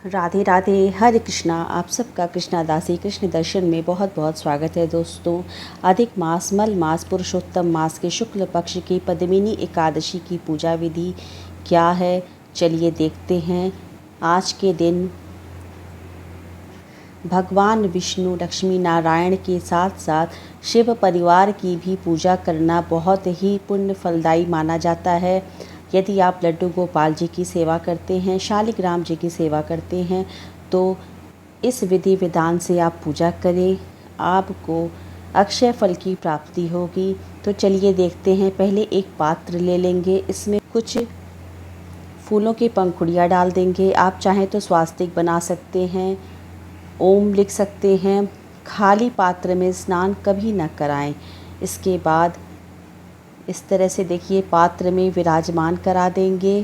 राधे राधे। हरे कृष्णा। आप सबका कृष्णा दासी कृष्ण दर्शन में बहुत बहुत स्वागत है दोस्तों। अधिक मास, मल मास, पुरुषोत्तम मास के शुक्ल पक्ष की पद्मिनी एकादशी की पूजा विधि क्या है, चलिए देखते हैं। आज के दिन भगवान विष्णु, लक्ष्मी नारायण के साथ साथ शिव परिवार की भी पूजा करना बहुत ही पुण्य फलदायी माना जाता है। यदि आप लड्डू गोपाल जी की सेवा करते हैं, शालिग्राम जी की सेवा करते हैं, तो इस विधि विधान से आप पूजा करें, आपको अक्षय फल की प्राप्ति होगी। तो चलिए देखते हैं। पहले एक पात्र ले लेंगे, इसमें कुछ फूलों की पंखुड़ियाँ डाल देंगे। आप चाहें तो स्वास्तिक बना सकते हैं, ओम लिख सकते हैं। खाली पात्र में स्नान कभी न कराएं। इसके बाद इस तरह से देखिए पात्र में विराजमान करा देंगे।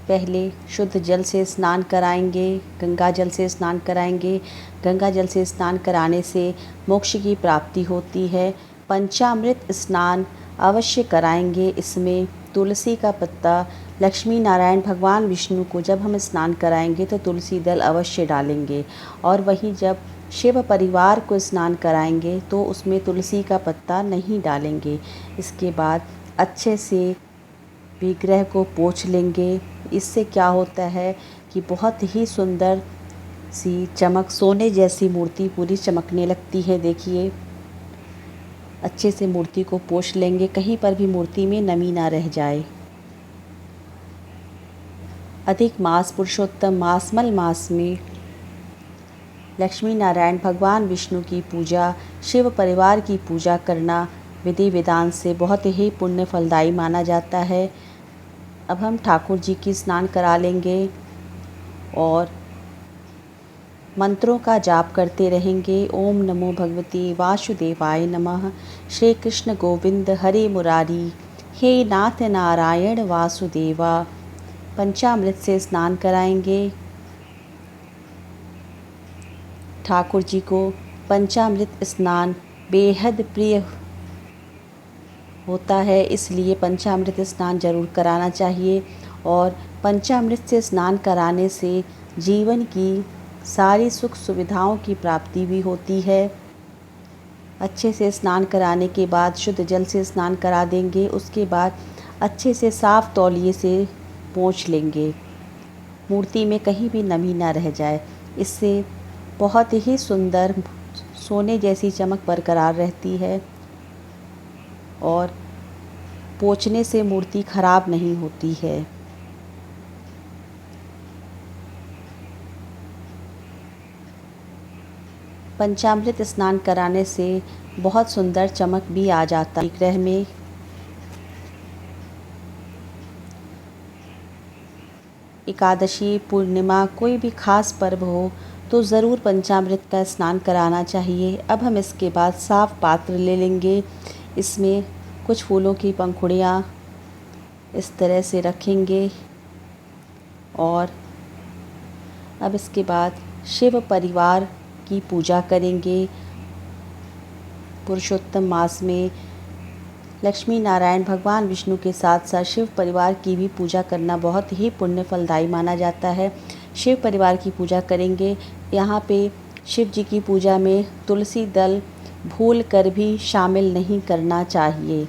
पहले शुद्ध जल से स्नान कराएंगे, गंगा जल से स्नान कराएंगे। गंगा जल से स्नान कराने से मोक्ष की प्राप्ति होती है। पंचामृत स्नान अवश्य कराएंगे। इसमें तुलसी का पत्ता, लक्ष्मी नारायण भगवान विष्णु को जब हम स्नान कराएंगे तो तुलसी दल अवश्य डालेंगे, और वहीं जब शिव परिवार को स्नान कराएंगे तो उसमें तुलसी का पत्ता नहीं डालेंगे। इसके बाद अच्छे से विग्रह को पोंछ लेंगे। इससे क्या होता है कि बहुत ही सुंदर सी चमक, सोने जैसी मूर्ति पूरी चमकने लगती है। देखिए अच्छे से मूर्ति को पोंछ लेंगे, कहीं पर भी मूर्ति में नमी ना रह जाए। अधिक मास, पुरुषोत्तम मास, मल मास में लक्ष्मी नारायण भगवान विष्णु की पूजा, शिव परिवार की पूजा करना विधि विधान से बहुत ही पुण्य फलदायी माना जाता है। अब हम ठाकुर जी की स्नान करा लेंगे और मंत्रों का जाप करते रहेंगे। ओम नमो भगवते वासुदेवाय नमः। श्री कृष्ण गोविंद हरे मुरारी, हे नाथ नारायण वासुदेवा। पंचामृत से स्नान कराएंगे। ठाकुर जी को पंचामृत स्नान बेहद प्रिय होता है, इसलिए पंचामृत स्नान जरूर कराना चाहिए। और पंचामृत से स्नान कराने से जीवन की सारी सुख सुविधाओं की प्राप्ति भी होती है। अच्छे से स्नान कराने के बाद शुद्ध जल से स्नान करा देंगे। उसके बाद अच्छे से साफ तौलिए से पोंछ लेंगे, मूर्ति में कहीं भी नमी ना रह जाए। इससे बहुत ही सुंदर सोने जैसी चमक बरकरार रहती है और पोंछने से मूर्ति खराब नहीं होती है। पंचामृत स्नान कराने से बहुत सुंदर चमक भी आ जाता है विग्रह में। एकादशी, पूर्णिमा, कोई भी खास पर्व हो तो ज़रूर पंचामृत का स्नान कराना चाहिए। अब हम इसके बाद साफ पात्र ले लेंगे, इसमें कुछ फूलों की पंखुड़ियाँ इस तरह से रखेंगे और अब इसके बाद शिव परिवार की पूजा करेंगे। पुरुषोत्तम मास में लक्ष्मी नारायण भगवान विष्णु के साथ साथ शिव परिवार की भी पूजा करना बहुत ही पुण्य फलदायी माना जाता है। शिव परिवार की पूजा करेंगे। यहाँ पे शिव जी की पूजा में तुलसी दल भूल कर भी शामिल नहीं करना चाहिए।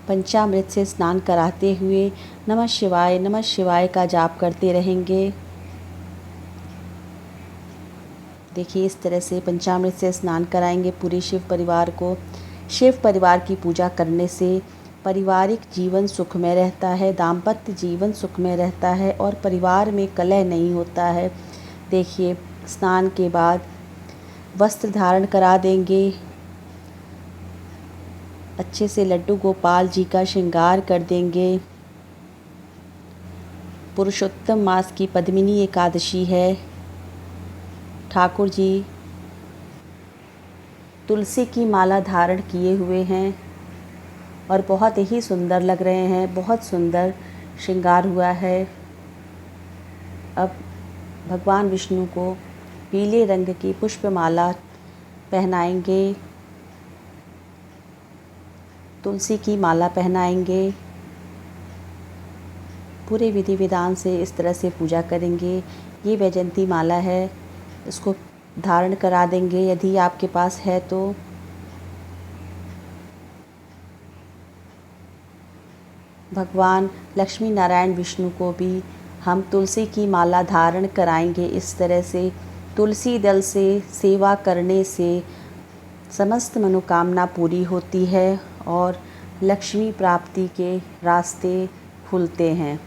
पंचामृत से स्नान कराते हुए नमः शिवाय का जाप करते रहेंगे। देखिए इस तरह से पंचामृत से स्नान कराएंगे पूरी शिव परिवार को। शिव परिवार की पूजा करने से पारिवारिक जीवन सुखमय रहता है, दाम्पत्य जीवन सुखमय रहता है और परिवार में कलह नहीं होता है। देखिए स्नान के बाद वस्त्र धारण करा देंगे। अच्छे से लड्डू गोपाल जी का श्रृंगार कर देंगे। पुरुषोत्तम मास की पद्मिनी एकादशी है। ठाकुर जी तुलसी की माला धारण किए हुए हैं और बहुत ही सुंदर लग रहे हैं। बहुत सुंदर श्रृंगार हुआ है। अब भगवान विष्णु को पीले रंग की पुष्पमाला पहनाएंगे तुलसी की माला पहनाएंगे। पूरे विधि विधान से इस तरह से पूजा करेंगे। ये वैजयंती माला है, इसको धारण करा देंगे यदि आपके पास है तो। भगवान लक्ष्मी नारायण विष्णु को भी हम तुलसी की माला धारण कराएंगे। इस तरह से तुलसी दल से सेवा करने से समस्त मनोकामना पूरी होती है और लक्ष्मी प्राप्ति के रास्ते खुलते हैं।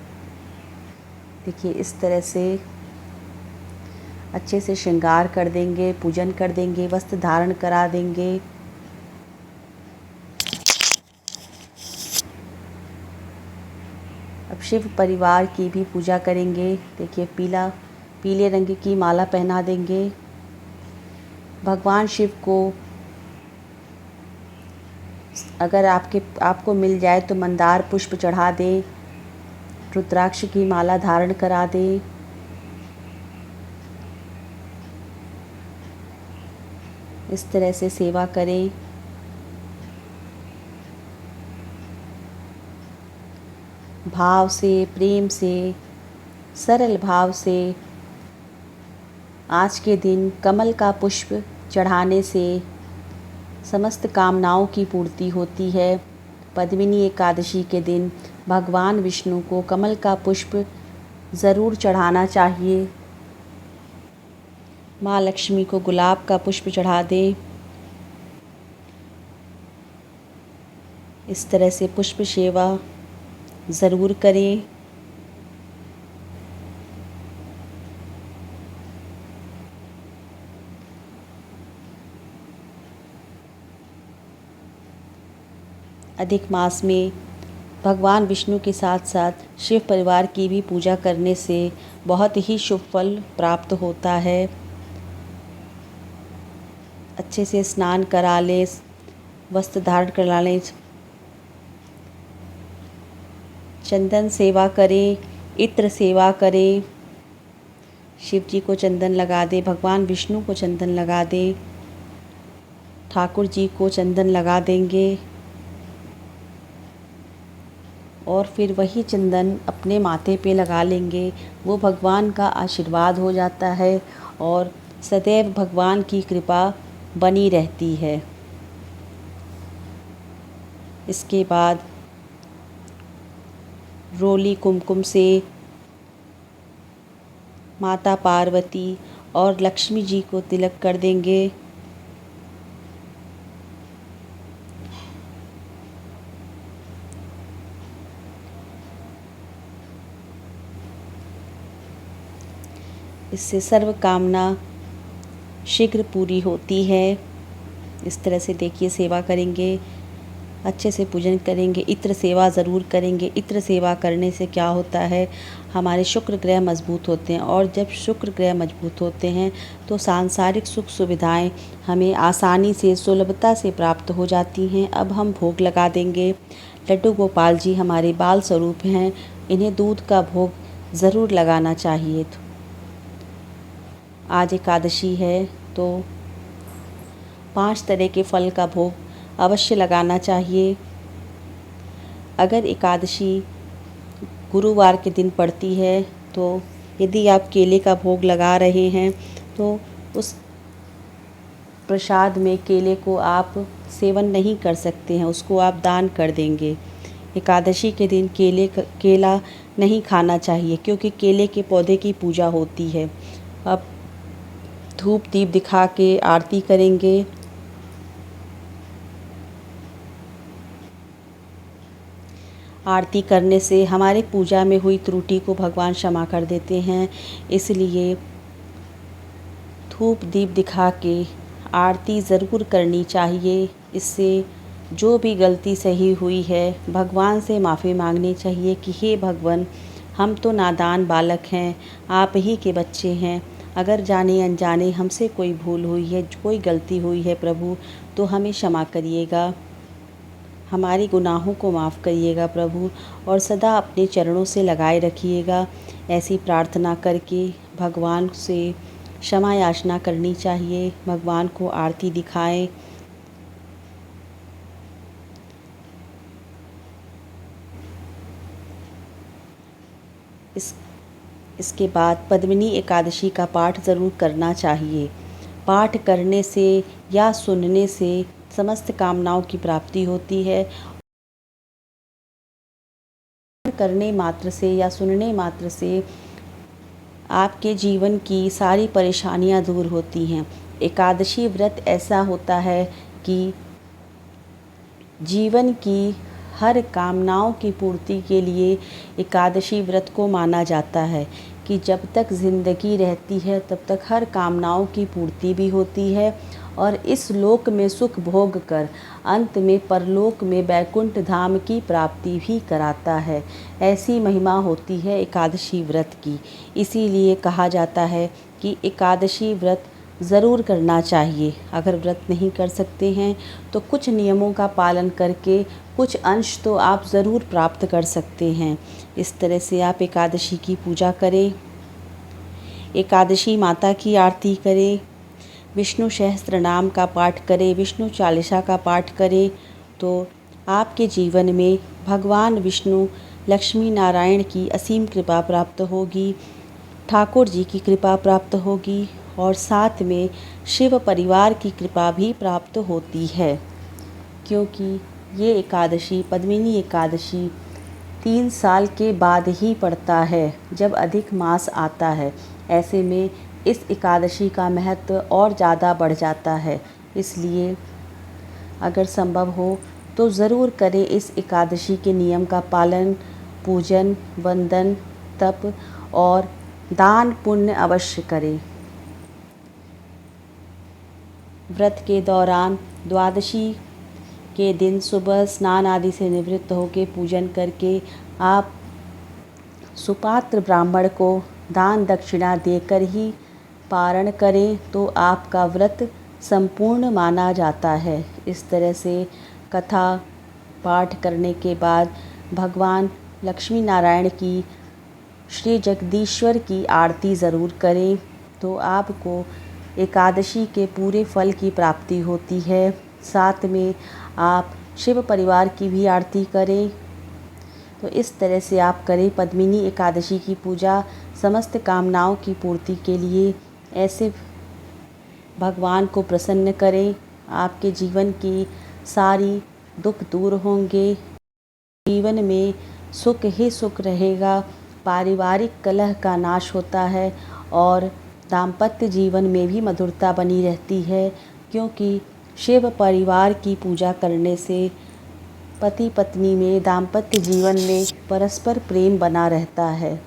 देखिए इस तरह से अच्छे से श्रृंगार कर देंगे, पूजन कर देंगे, वस्त्र धारण करा देंगे। अब शिव परिवार की भी पूजा करेंगे। देखिए पीले रंग की माला पहना देंगे। भगवान शिव को अगर आपको मिल जाए तो मंदार पुष्प चढ़ा दें, रुद्राक्ष की माला धारण करा दें। इस तरह से सेवा करें। भाव से, प्रेम से, सरल भाव से आज के दिन कमल का पुष्प चढ़ाने से समस्त कामनाओं की पूर्ति होती है। पद्मिनी एकादशी के दिन भगवान विष्णु को कमल का पुष्प ज़रूर चढ़ाना चाहिए। माँ लक्ष्मी को गुलाब का पुष्प चढ़ा दें। इस तरह से पुष्प सेवा ज़रूर करें। अधिक मास में भगवान विष्णु के साथ साथ शिव परिवार की भी पूजा करने से बहुत ही शुभ फल प्राप्त होता है। अच्छे से स्नान करा लें, वस्त्र धारण करा लें, चंदन सेवा करें, इत्र सेवा करें। शिव जी को चंदन लगा दें, भगवान विष्णु को चंदन लगा दें, ठाकुर जी को चंदन लगा देंगे और फिर वही चंदन अपने माथे पे लगा लेंगे। वो भगवान का आशीर्वाद हो जाता है और सदैव भगवान की कृपा बनी रहती है। इसके बाद रोली कुमकुम से माता पार्वती और लक्ष्मी जी को तिलक कर देंगे। इससे सर्व कामना शीघ्र पूरी होती है। इस तरह से देखिए सेवा करेंगे, अच्छे से पूजन करेंगे, इत्र सेवा ज़रूर करेंगे। इत्र सेवा करने से क्या होता है, हमारे शुक्र ग्रह मजबूत होते हैं और जब शुक्र ग्रह मजबूत होते हैं तो सांसारिक सुख सुविधाएं हमें आसानी से सुलभता से प्राप्त हो जाती हैं। अब हम भोग लगा देंगे। लड्डू गोपाल जी हमारे बाल स्वरूप हैं, इन्हें दूध का भोग ज़रूर लगाना चाहिए। आज एकादशी है तो 5 तरह के फल का भोग अवश्य लगाना चाहिए। अगर एकादशी गुरुवार के दिन पड़ती है तो यदि आप केले का भोग लगा रहे हैं तो उस प्रसाद में केले को आप सेवन नहीं कर सकते हैं, उसको आप दान कर देंगे। एकादशी के दिन केला नहीं खाना चाहिए क्योंकि केले के पौधे की पूजा होती है। अब धूप दीप दिखा के आरती करेंगे। आरती करने से हमारे पूजा में हुई त्रुटि को भगवान क्षमा कर देते हैं, इसलिए धूप दीप दिखा के आरती ज़रूर करनी चाहिए। इससे जो भी गलती सही हुई है भगवान से माफ़ी मांगनी चाहिए कि हे भगवान, हम तो नादान बालक हैं, आप ही के बच्चे हैं। अगर जाने अनजाने हमसे कोई भूल हुई है, कोई गलती हुई है प्रभु, तो हमें क्षमा करिएगा, हमारी गुनाहों को माफ़ करिएगा प्रभु और सदा अपने चरणों से लगाए रखिएगा। ऐसी प्रार्थना करके भगवान से क्षमा याचना करनी चाहिए। भगवान को आरती दिखाएं। इस इसके बाद पद्मिनी एकादशी का पाठ ज़रूर करना चाहिए। पाठ करने से या सुनने से समस्त कामनाओं की प्राप्ति होती है। करने मात्र से या सुनने मात्र से आपके जीवन की सारी परेशानियां दूर होती हैं। एकादशी व्रत ऐसा होता है कि जीवन की हर कामनाओं की पूर्ति के लिए एकादशी व्रत को माना जाता है कि जब तक ज़िंदगी रहती है तब तक हर कामनाओं की पूर्ति भी होती है और इस लोक में सुख भोग कर अंत में परलोक में बैकुंठ धाम की प्राप्ति भी कराता है। ऐसी महिमा होती है एकादशी व्रत की। इसीलिए कहा जाता है कि एकादशी व्रत ज़रूर करना चाहिए। अगर व्रत नहीं कर सकते हैं तो कुछ नियमों का पालन करके कुछ अंश तो आप ज़रूर प्राप्त कर सकते हैं। इस तरह से आप एकादशी की पूजा करें, एकादशी माता की आरती करें, विष्णु सहस्त्र नाम का पाठ करें, विष्णु चालीसा का पाठ करें तो आपके जीवन में भगवान विष्णु लक्ष्मी नारायण की असीम कृपा प्राप्त होगी, ठाकुर जी की कृपा प्राप्त होगी और साथ में शिव परिवार की कृपा भी प्राप्त होती है। क्योंकि ये एकादशी पद्मिनी एकादशी 3 साल के बाद ही पड़ता है जब अधिक मास आता है। ऐसे में इस एकादशी का महत्व और ज़्यादा बढ़ जाता है। इसलिए अगर संभव हो तो ज़रूर करें इस एकादशी के नियम का पालन, पूजन, वंदन, तप और दान पुण्य अवश्य करें। व्रत के दौरान द्वादशी के दिन सुबह स्नान आदि से निवृत्त होकर पूजन करके आप सुपात्र ब्राह्मण को दान दक्षिणा देकर ही पारण करें तो आपका व्रत संपूर्ण माना जाता है। इस तरह से कथा पाठ करने के बाद भगवान लक्ष्मी नारायण की, श्री जगदीश्वर की आरती ज़रूर करें तो आपको एकादशी के पूरे फल की प्राप्ति होती है। साथ में आप शिव परिवार की भी आरती करें। तो इस तरह से आप करें पद्मिनी एकादशी की पूजा समस्त कामनाओं की पूर्ति के लिए। ऐसे भगवान को प्रसन्न करें, आपके जीवन की सारी दुख दूर होंगे, जीवन में सुख ही सुख रहेगा, पारिवारिक कलह का नाश होता है और दाम्पत्य जीवन में भी मधुरता बनी रहती है। क्योंकि शिव परिवार की पूजा करने से पति पत्नी में, दाम्पत्य जीवन में परस्पर प्रेम बना रहता है।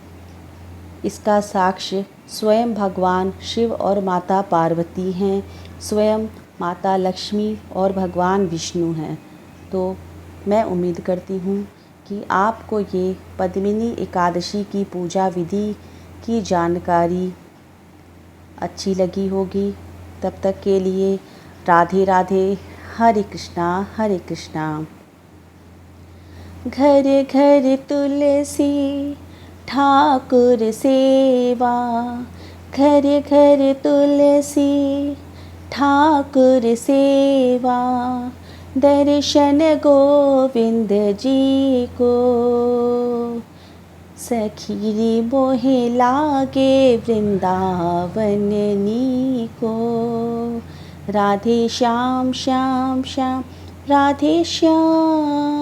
इसका साक्ष्य स्वयं भगवान शिव और माता पार्वती हैं, स्वयं माता लक्ष्मी और भगवान विष्णु हैं। तो मैं उम्मीद करती हूँ कि आपको ये पद्मिनी एकादशी की पूजा विधि की जानकारी अच्छी लगी होगी। तब तक के लिए राधे राधे, हरे कृष्णा हरे कृष्णा। घर घर तुलसी ठाकुर सेवा, घर घर तुलसी ठाकुर सेवा, दर्शन गोविंद जी को, सखी मोहे लागे वृंदावन नीको। राधे श्याम श्याम श्याम, राधे श्याम।